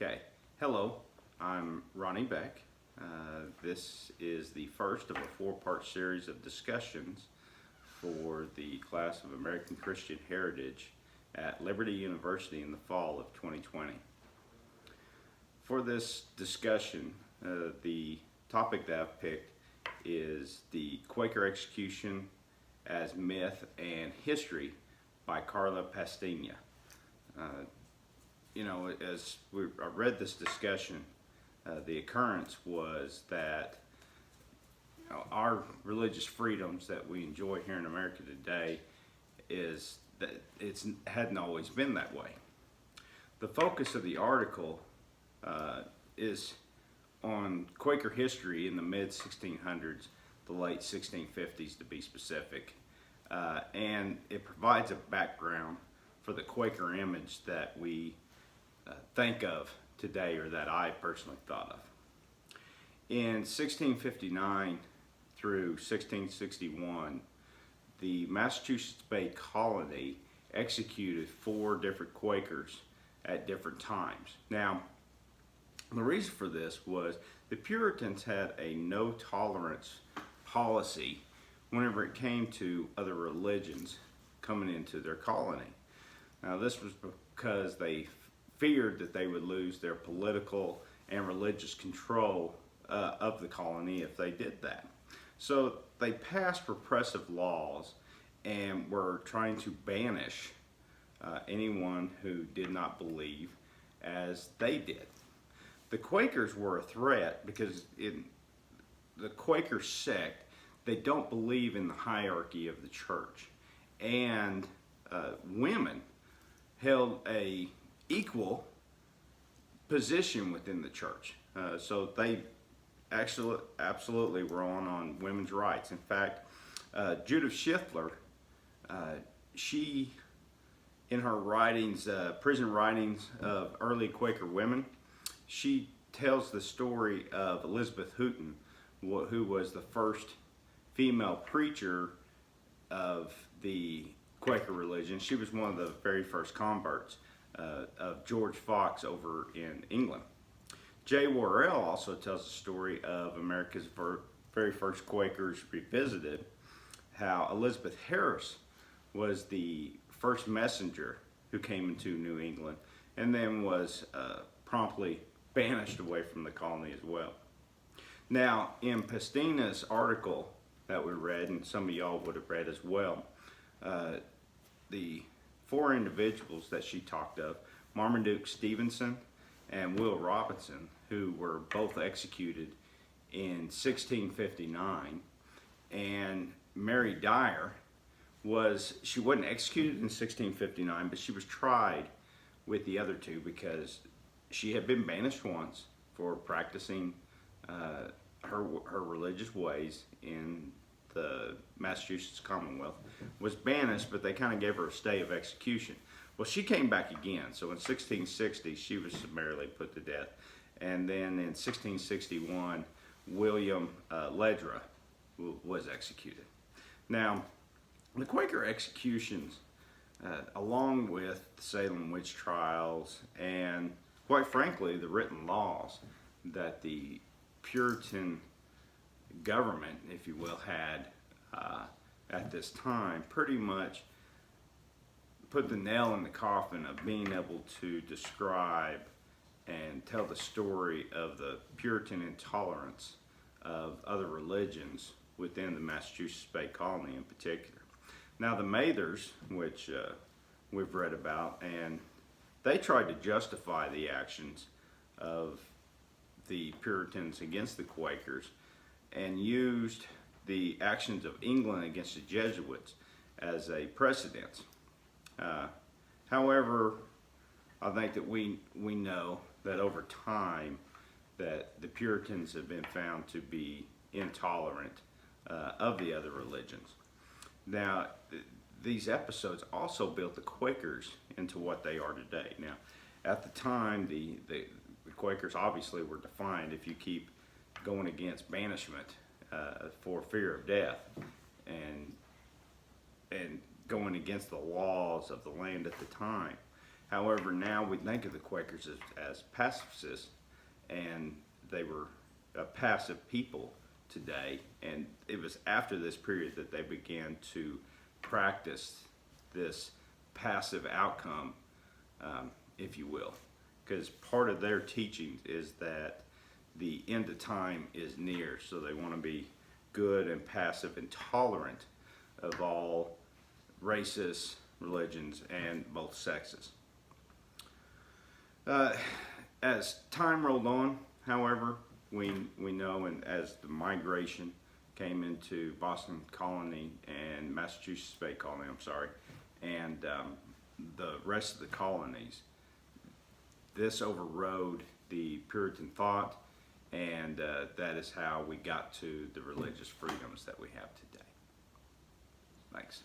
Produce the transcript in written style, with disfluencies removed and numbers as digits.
Okay, hello, I'm Ronnie Beck. This is the first of a four-part series of discussions for the class of American Christian Heritage at Liberty University in the fall of 2020. For this discussion, the topic that I've picked is the Quaker execution as myth and history by Carla Pastina. As I read this discussion, the occurrence was that our religious freedoms that we enjoy here in America today is that it hadn't always been that way. The focus of the article is on Quaker history in the mid-1600s, the late 1650s to be specific, and it provides a background for the Quaker image that we think of today, or that I personally thought of. In 1659 through 1661, the Massachusetts Bay Colony executed 4 different Quakers at different times. Now, the reason for this was the Puritans had a no tolerance policy whenever it came to other religions coming into their colony. Now, this was because they feared that they would lose their political and religious control of the colony if they did that. So they passed repressive laws and were trying to banish anyone who did not believe as they did. The Quakers were a threat because in the Quaker sect, they don't believe in the hierarchy of the church, and women held a equal position within the church. So they absolutely were on women's rights. In fact, Judith Schiffler, she, in her writings, prison writings of early Quaker women, she tells the story of Elizabeth Houghton, who was the first female preacher of the Quaker religion. She was one of the very first converts of George Fox over in England. J. Worrell also tells the story of America's very first Quakers Revisited, how Elizabeth Harris was the first messenger who came into New England and then was promptly banished away from the colony as well. Now, in Pastina's article that we read, and some of y'all would have read as well, the 4 individuals that she talked of, Marmaduke Stevenson and Will Robinson, who were both executed in 1659, and Mary Dyer she wasn't executed in 1659, but she was tried with the other 2 because she had been banished once for practicing her religious ways in the Massachusetts Commonwealth, was banished, but they kind of gave her a stay of execution. Well, she came back again, so in 1660 she was summarily put to death, and then in 1661 William Ledra was executed. Now, the Quaker executions, along with the Salem witch trials and, quite frankly, the written laws that the Puritan government, if you will, had at this time, pretty much put the nail in the coffin of being able to describe and tell the story of the Puritan intolerance of other religions within the Massachusetts Bay Colony in particular. Now, the Mathers, which we've read about, and they tried to justify the actions of the Puritans against the Quakers and used the actions of England against the Jesuits as a precedent. However, I think that we know that over time that the Puritans have been found to be intolerant of the other religions. Now, these episodes also built the Quakers into what they are today. Now, at the time, the Quakers obviously were defined if you keep going against banishment for fear of death and going against the laws of the land at the time. However, now we think of the Quakers as pacifists, and they were a passive people today. And it was after this period that they began to practice this passive outcome, if you will. Because part of their teaching is that the end of time is near, so they want to be good and passive and tolerant of all races, religions, and both sexes. As time rolled on, however, we know, and as the migration came into Boston Colony and Massachusetts Bay Colony, and the rest of the colonies, this overrode the Puritan thought, and that is how we got to the religious freedoms that we have today. Thanks.